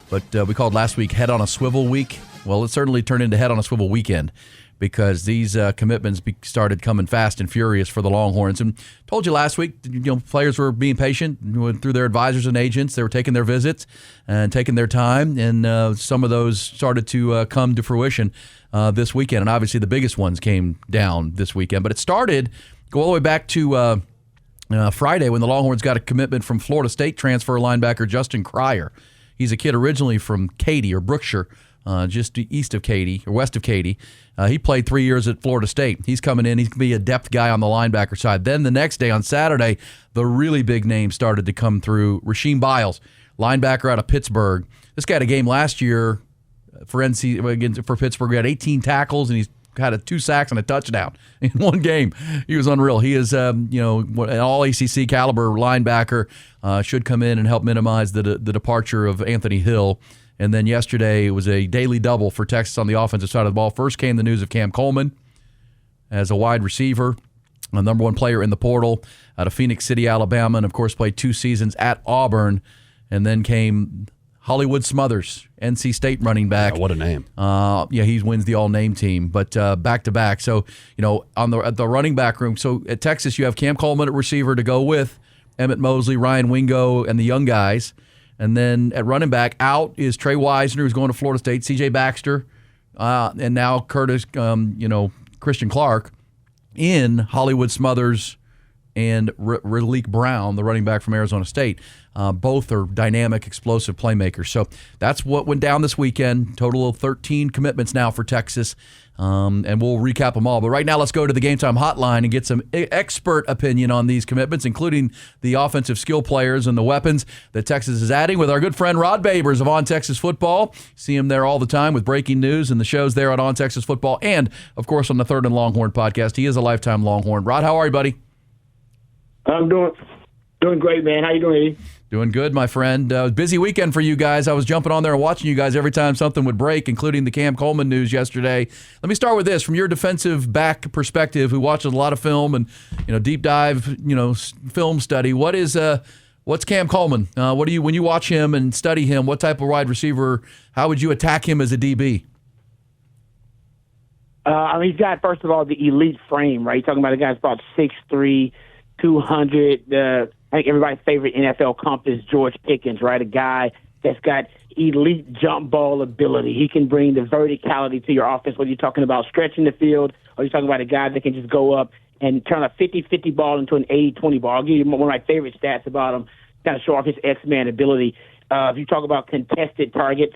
but we called last week Head on a Swivel Week. Well, it certainly turned into Head on a Swivel Weekend because these commitments started coming fast and furious for the Longhorns. And told you last week, players were being patient through their advisors and agents. They were taking their visits and taking their time, and some of those started to come to fruition this weekend. And obviously the biggest ones came down this weekend. But it started, go all the way back to Friday when the Longhorns got a commitment from Florida State transfer linebacker Justin Cryer. He's a kid originally from Katy or Brookshire, just east of Katy or west of Katy. He played 3 years at Florida State. He's coming in. He's going to be a depth guy on the linebacker side. Then the next day on Saturday, the really big names started to come through. Rasheem Biles, linebacker out of Pittsburgh. This guy had a game last year for Pittsburgh. He had 18 tackles, and he's had 2 sacks and a touchdown in one game. He was unreal. He is, an all-ACC caliber linebacker. Should come in and help minimize the departure of Anthony Hill. And then yesterday, it was a daily double for Texas on the offensive side of the ball. First came the news of Cam Coleman as a wide receiver, the number 1 player in the portal out of Phoenix City, Alabama, and, of course, played 2 seasons at Auburn. And then came Hollywood Smothers, NC State running back. What a name. He wins the all-name team, but back-to-back. So, at the running back room, so at Texas, you have Cam Coleman at receiver to go with Emmett Mosley, Ryan Wingo, and the young guys. And then at running back, out is Trey Wisner, who's going to Florida State, C.J. Baxter, and now Christian Clark. In Hollywood Smothers and Raleek Brown, the running back from Arizona State. Both are dynamic, explosive playmakers. So that's what went down this weekend. Total of 13 commitments now for Texas, and we'll recap them all. But right now, let's go to the Game Time Hotline and get some expert opinion on these commitments, including the offensive skill players and the weapons that Texas is adding with our good friend Rod Babers of On Texas Football. See him there all the time with breaking news and the shows there on Texas Football and, of course, on the Third and Longhorn podcast. He is a lifetime Longhorn. Rod, how are you, buddy? I'm doing great, man. How you doing, Eddie? Doing good, my friend. Busy weekend for you guys. I was jumping on there and watching you guys every time something would break, including the Cam Coleman news yesterday. Let me start with this. From your defensive back perspective, who watches a lot of film and deep dive, film study, what's Cam Coleman? What do you, when you watch him and study him, what type of wide receiver, how would you attack him as a DB? He's got, first of all, the elite frame, right? You're talking about a guy that's about 6'3", 200. I think everybody's favorite NFL comp is George Pickens, right? A guy that's got elite jump ball ability. He can bring the verticality to your offense, whether you're talking about stretching the field or you're talking about a guy that can just go up and turn a 50-50 ball into an 80-20 ball. I'll give you one of my favorite stats about him, kind of show off his X-Man ability. If you talk about contested targets,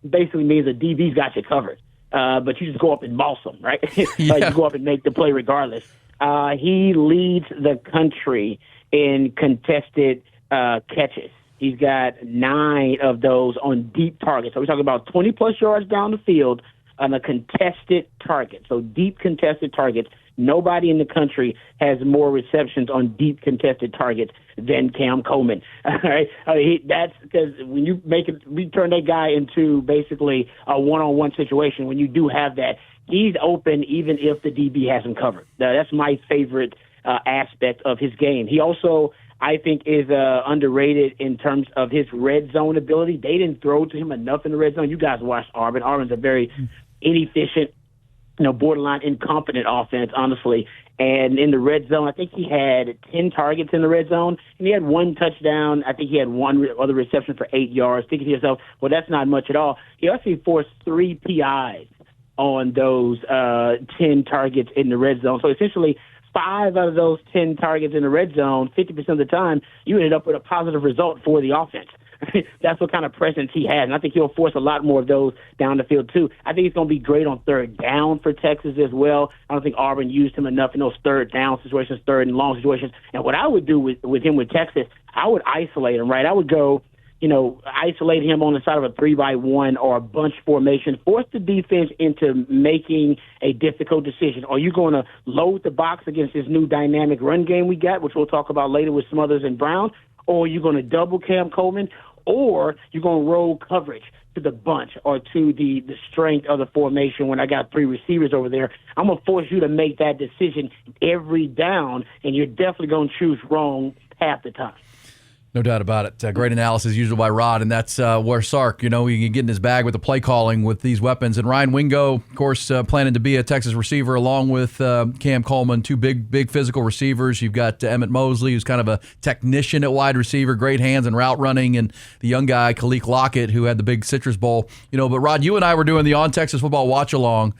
basically means a DB's got you covered. But you just go up and boss them, right? Yeah. You go up and make the play regardless. He leads the country in contested catches. He's got 9 of those on deep targets. So we're talking about 20-plus yards down the field on a contested target. So deep contested targets. Nobody in the country has more receptions on deep contested targets than Cam Coleman. All right, that's because when you we turn that guy into basically a one-on-one situation. When you do have that, he's open even if the DB has him covered. That's my favorite aspect of his game. He also, I think, is underrated in terms of his red zone ability. They didn't throw to him enough in the red zone. You guys watched Auburn. Auburn's a very inefficient, borderline incompetent offense, honestly. And in the red zone, I think he had 10 targets in the red zone, and he had 1 touchdown. I think he had 1 other reception for 8 yards. Thinking to yourself, well, that's not much at all. He actually forced 3 PIs on those 10 targets in the red zone. So essentially, 5 out of those 10 targets in the red zone, 50% of the time, you ended up with a positive result for the offense. That's what kind of presence he has, and I think he'll force a lot more of those down the field, too. I think he's going to be great on third down for Texas as well. I don't think Auburn used him enough in those third down situations, third and long situations. And what I would do with him with Texas, I would isolate him, right? I would go, isolate him on the side of a 3-by-1 or a bunch formation, force the defense into making a difficult decision. Are you going to load the box against this new dynamic run game we got, which we'll talk about later with Smothers and Brown, or are you going to double Cam Coleman, or you're going to roll coverage to the bunch or to the strength of the formation when I got 3 receivers over there? I'm going to force you to make that decision every down, and you're definitely going to choose wrong half the time. No doubt about it. Great analysis usually by Rod, and that's where Sark, he can get in his bag with the play calling with these weapons. And Ryan Wingo, of course, planning to be a Texas receiver along with Cam Coleman, two big physical receivers. You've got Emmett Mosley, who's kind of a technician at wide receiver, great hands and route running, and the young guy, Khalil Lockett, who had the big Citrus Bowl. But Rod, you and I were doing the On Texas Football watch-along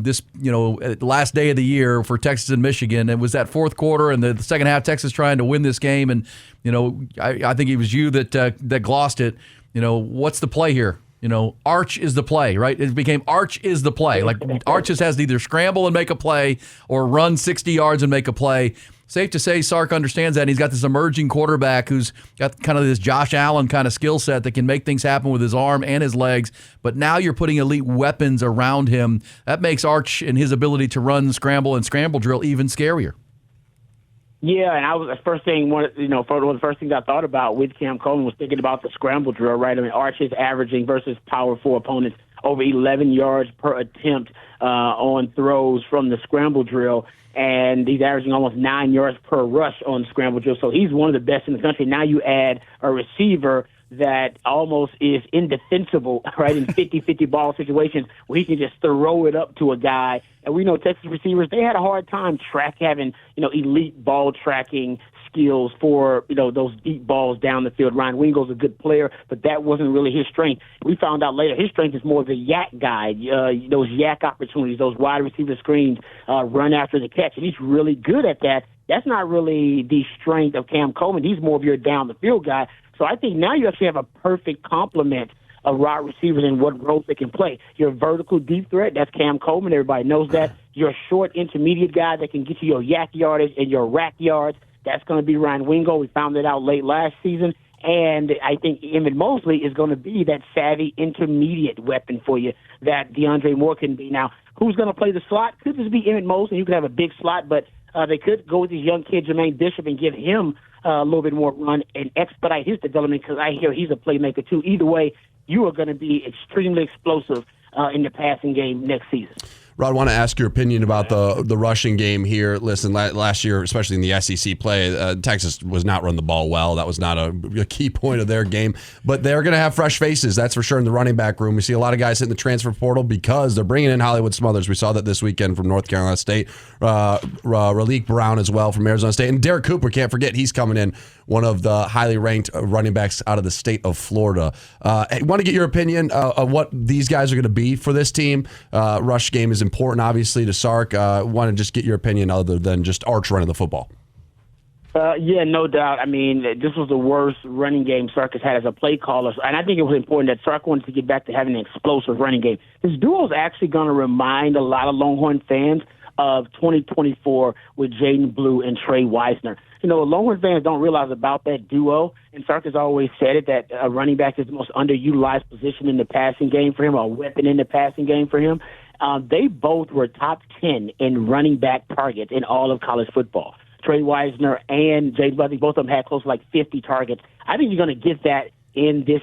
this last day of the year for Texas and Michigan. It was that fourth quarter and the second half, Texas trying to win this game, and I think it was you that glossed it. What's the play here? Arch is the play, right? It became Arch is the play. Like Arch just has to either scramble and make a play or run 60 yards and make a play. Safe to say Sark understands that, and he's got this emerging quarterback who's got kind of this Josh Allen kind of skill set that can make things happen with his arm and his legs, but now you're putting elite weapons around him. That makes Arch and his ability to run, scramble, and scramble drill even scarier. Yeah, and one of the first things I thought about with Cam Coleman was thinking about the scramble drill, right? I mean, Arch is averaging versus Power 4 opponents over 11 yards per attempt on throws from the scramble drill, and he's averaging almost 9 yards per rush on scramble drill. So he's one of the best in the country. Now you add a receiver that almost is indefensible, right, in 50-50 ball situations where he can just throw it up to a guy. And we know Texas receivers, they had a hard time having, elite ball tracking skills for, those deep balls down the field. Ryan Wingo's a good player, but that wasn't really his strength. We found out later his strength is more the yak guy, those yak opportunities, those wide receiver screens, run after the catch. And he's really good at that. That's not really the strength of Cam Coleman. He's more of your down the field guy. So I think now you actually have a perfect complement of wide receivers and what roles they can play. Your vertical deep threat, that's Cam Coleman. Everybody knows that. Your short intermediate guy that can get you your yak yardage and your rack yards, that's going to be Ryan Wingo. We found it out late last season. And I think Emmett Mosley is going to be that savvy intermediate weapon for you that DeAndre Moore can be. Now, who's going to play the slot? Could just be Emmett Mosley. You could have a big slot, but they could go with this young kid, Jermaine Bishop, and give him a little bit more run and expedite his development because I hear he's a playmaker too. Either way, you are going to be extremely explosive in the passing game next season. Rod, I want to ask your opinion about the rushing game here. Listen, last year, especially in the SEC play, Texas was not run the ball well. That was not a key point of their game. But they're going to have fresh faces, that's for sure, in the running back room. We see a lot of guys hitting the transfer portal because they're bringing in Hollywood Smothers. We saw that this weekend from North Carolina State. Raleek Brown as well from Arizona State. And Derek Cooper, can't forget, he's coming in, one of the highly ranked running backs out of the state of Florida. I want to get your opinion of what these guys are going to be for this team. Rush game is important, obviously, to Sark. Want to just get your opinion other than just Arch running the football. Yeah, no doubt. I mean, this was the worst running game Sark has had as a play caller, and I think it was important that Sark wanted to get back to having an explosive running game. This duo is actually going to remind a lot of Longhorn fans of 2024 with Jaden Blue and Trey Wisner. Longhorn fans don't realize about that duo, and Sark has always said it, that a running back is the most underutilized position in the passing game for him, a weapon in the passing game for him. They both were top 10 in running back targets in all of college football. Trey Wisner and Jaden Blue, I think both of them had close to like 50 targets. I think you're going to get that in this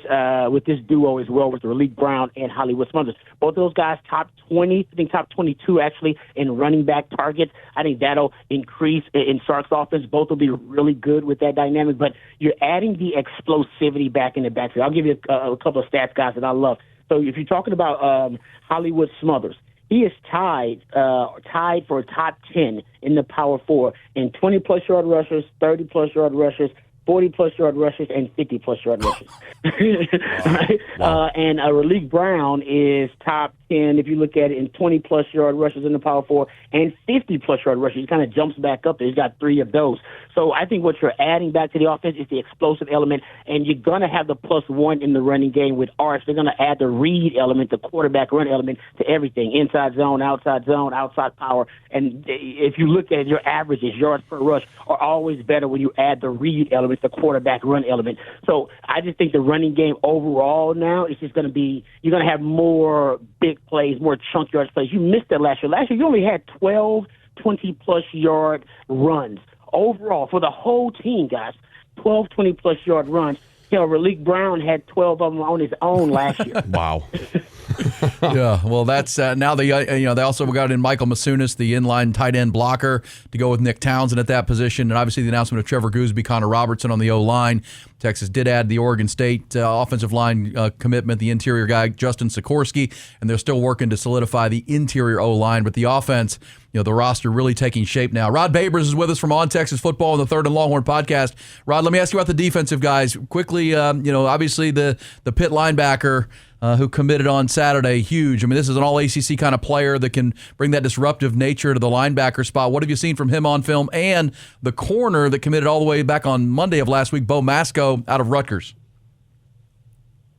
with this duo as well with Raleek Brown and Hollywood Smothers. Both of those guys top 20, I think top 22 actually in running back targets. I think that'll increase in Sark's offense. Both will be really good with that dynamic, but you're adding the explosivity back in the backfield. I'll give you a couple of stats, guys, that I love. So if you're talking about Hollywood Smothers, he is tied for top 10 in the Power 4 in 20-plus yard rushers, 30-plus yard rushers, 40-plus yard rushers, and 50-plus yard rushers. Right? Wow. And Raleek Brown is top 10, if you look at it, in 20-plus yard rushers in the Power 4 and 50-plus yard rushers. He kind of jumps back up there. He's got 3 of those. So I think what you're adding back to the offense is the explosive element, and you're going to have the +1 in the running game with Arch. They're going to add the read element, the quarterback run element to everything, inside zone, outside power. And if you look at it, your averages, yards per rush, are always better when you add the read element, the quarterback run element. So I just think the running game overall now is just going to be, you're going to have more big plays, more chunk yards plays. You missed that last year. Last year you only had 12 20-plus yard runs overall for the whole team, guys. 12 20-plus yard runs. Raleek Brown had 12 of them on his own last year. Wow. Yeah, well, that's now they also got in Michael Masunis, the inline tight end blocker, to go with Nick Townsend at that position, and obviously the announcement of Trevor Gooseby, Connor Robertson on the O-line. Texas did add the Oregon State offensive line commitment, the interior guy Justin Sikorsky, and they're still working to solidify the interior O-line, but the offense, the roster really taking shape now. Rod Babers is with us from On Texas Football on the Third and Longhorn podcast. Rod, let me ask you about the defensive guys quickly. Obviously the Pitt linebacker who committed on Saturday, huge. I mean, this is an all-ACC kind of player that can bring that disruptive nature to the linebacker spot. What have you seen from him on film? And the corner that committed all the way back on Monday of last week, Bo Masco out of Rutgers.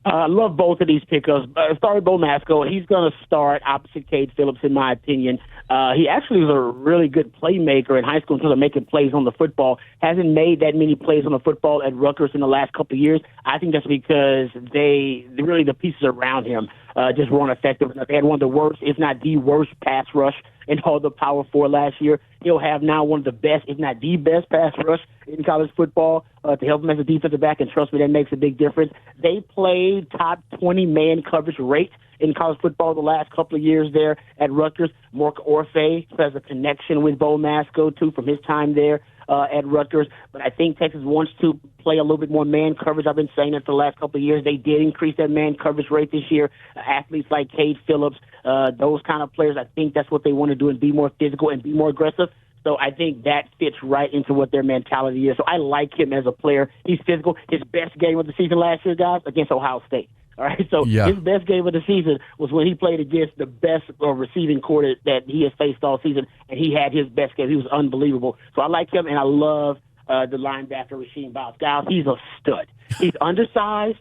I love both of these pickups. Start with Bo Masco. He's going to start opposite Cade Phillips, in my opinion. He actually was a really good playmaker in high school in terms of making plays on the football. Hasn't made that many plays on the football at Rutgers in the last couple of years. I think that's because the pieces around him just weren't effective enough. They had one of the worst, if not the worst, pass rush in all the Power Four last year. He'll have now one of the best, if not the best, pass rush in college football to help him as a defensive back, and trust me, that makes a big difference. They played top 20 man coverage rate in college football the last couple of years there at Rutgers. Mark Orfe has a connection with Bo Masco, too, from his time there at Rutgers. But I think Texas wants to play a little bit more man coverage. I've been saying that the last couple of years. They did increase that man coverage rate this year. Athletes like Cade Phillips, those kind of players, I think that's what they want to do, and be more physical and be more aggressive. So I think that fits right into what their mentality is. So I like him as a player. He's physical. His best game of the season last year, guys, against Ohio State. All right, so his best game of the season was when he played against the best receiving corner that he has faced all season, and he had his best game. He was unbelievable. So I like him, and I love the linebacker, Rasheem Biles. Guys, he's a stud. He's undersized.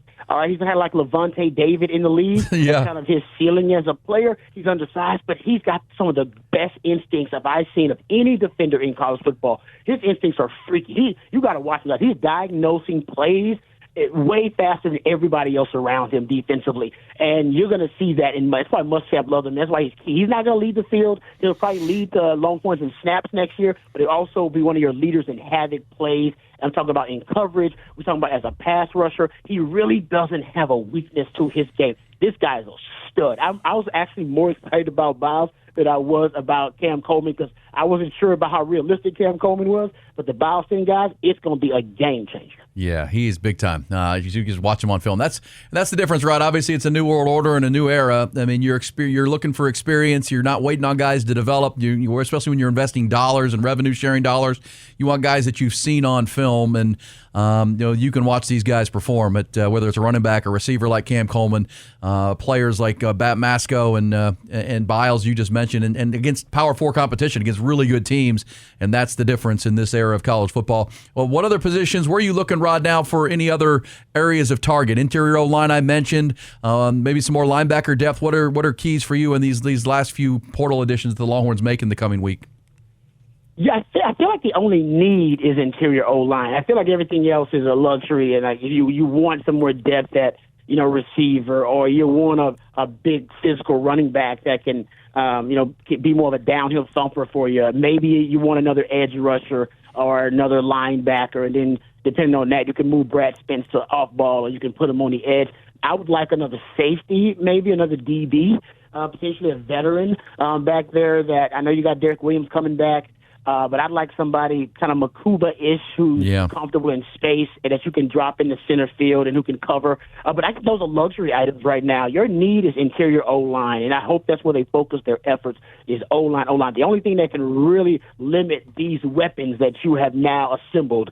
He's had like Levante David in the league. That's kind of his ceiling as a player. He's undersized, but he's got some of the best instincts I've seen of any defender in college football. His instincts are freaky. You got to watch him. He's diagnosing plays way faster than everybody else around him defensively. And you're going to see that it's probably Muschamp loves him. That's why he's key. He's not going to lead the field. He'll probably lead the Longhorns in snaps next year, but he'll also be one of your leaders in havoc plays. I'm talking about in coverage. We're talking about as a pass rusher. He really doesn't have a weakness to his game. This guy is a stud. I was actually more excited about Biles than I was about Cam Coleman because I wasn't sure about how realistic Cam Coleman was. But the Biles thing, guys, it's going to be a game changer. Yeah, he's big time. You can just watch him on film. That's the difference, right? Obviously, it's a new world order and a new era. I mean, you're looking for experience. You're not waiting on guys to develop. You especially when you're investing dollars and revenue sharing dollars. You want guys that you've seen on film, and you can watch these guys perform at whether it's a running back or receiver like Cam Coleman, players like Bat Masco and Biles you just mentioned, and against Power 4 competition against really good teams, and that's the difference in this era of college football. Well, what other positions? Where are you looking, Rod, now for any other areas of target? Interior O-line I mentioned, maybe some more linebacker depth. What are keys for you in these last few portal additions the Longhorns make in the coming week? Yeah, I feel like the only need is interior O-line. I feel like everything else is a luxury, and like you want some more depth at receiver, or you want a big physical running back that can be more of a downhill thumper for you. Maybe you want another edge rusher or another linebacker, and then depending on that, you can move Brad Spence to off ball, or you can put him on the edge. I would like another safety, maybe another DB, potentially a veteran back there. That I know you got Derek Williams coming back. But I'd like somebody kind of Makuba-ish who's comfortable in space and that you can drop in the center field and who can cover. But I think those are luxury items right now. Your need is interior O-line, and I hope that's where they focus their efforts is O-line. The only thing that can really limit these weapons that you have now assembled,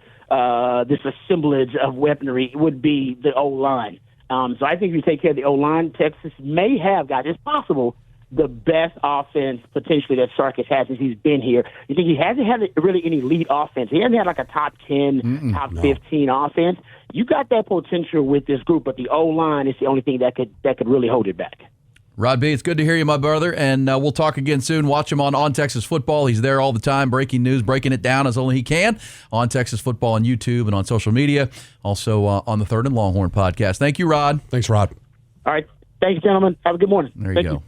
this assemblage of weaponry, would be the O-line. So I think if you take care of the O-line, Texas may have, guys, it's possible, the best offense potentially that Sarkis has since he's been here. You think he hasn't had really any elite offense. He hasn't had like a top 10, top 15 offense. You got that potential with this group, but the O-line is the only thing that could really hold it back. Rod B., it's good to hear you, my brother, and we'll talk again soon. Watch him on Texas Football. He's there all the time, breaking news, breaking it down as only he can on Texas Football on YouTube and on social media, also on the Third and Longhorn podcast. Thank you, Rod. Thanks, Rod. All right. Thanks, gentlemen. Have a good morning. There you go.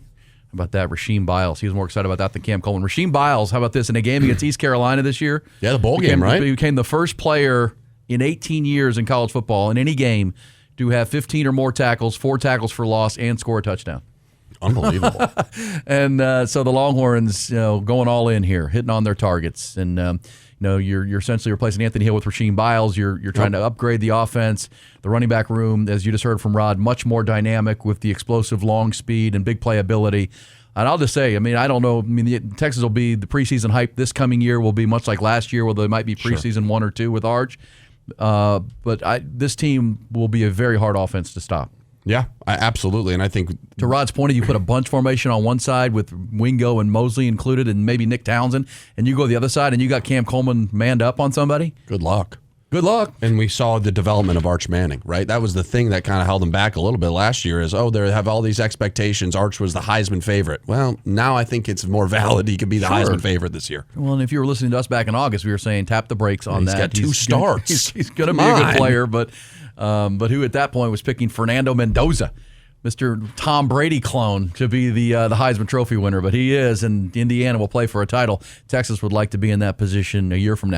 How about that, Rasheem Biles? He was more excited about that than Cam Coleman. Rasheem Biles, how about this? In a game against East Carolina this year. Yeah, the bowl game, right? He became the first player in 18 years in college football in any game to have 15 or more tackles, 4 tackles for loss, and score a touchdown. Unbelievable. And so the Longhorns, going all in here, hitting on their targets. And, you're essentially replacing Anthony Hill with Rasheem Biles. You're trying to upgrade the offense. The running back room, as you just heard from Rod, much more dynamic with the explosive long speed and big playability. And I'll just say, I don't know. Texas will be the preseason hype this coming year will be much like last year, where there might be preseason 1 or 2 with Arch. But this team will be a very hard offense to stop. Yeah, absolutely. And I think to Rod's point, you put a bunch formation on one side with Wingo and Mosley included and maybe Nick Townsend, and you go to the other side and you got Cam Coleman manned up on somebody. Good luck. Good luck. And we saw the development of Arch Manning, right? That was the thing that kind of held him back a little bit last year is, they have all these expectations. Arch was the Heisman favorite. Well, now I think it's more valid. He could be the Heisman favorite this year. Well, and if you were listening to us back in August, we were saying tap the brakes on that. He's got 2 starts. He's going to be a good player, but who at that point was picking Fernando Mendoza, Mr. Tom Brady clone, to be the Heisman Trophy winner. But he is, and Indiana will play for a title. Texas would like to be in that position a year from now.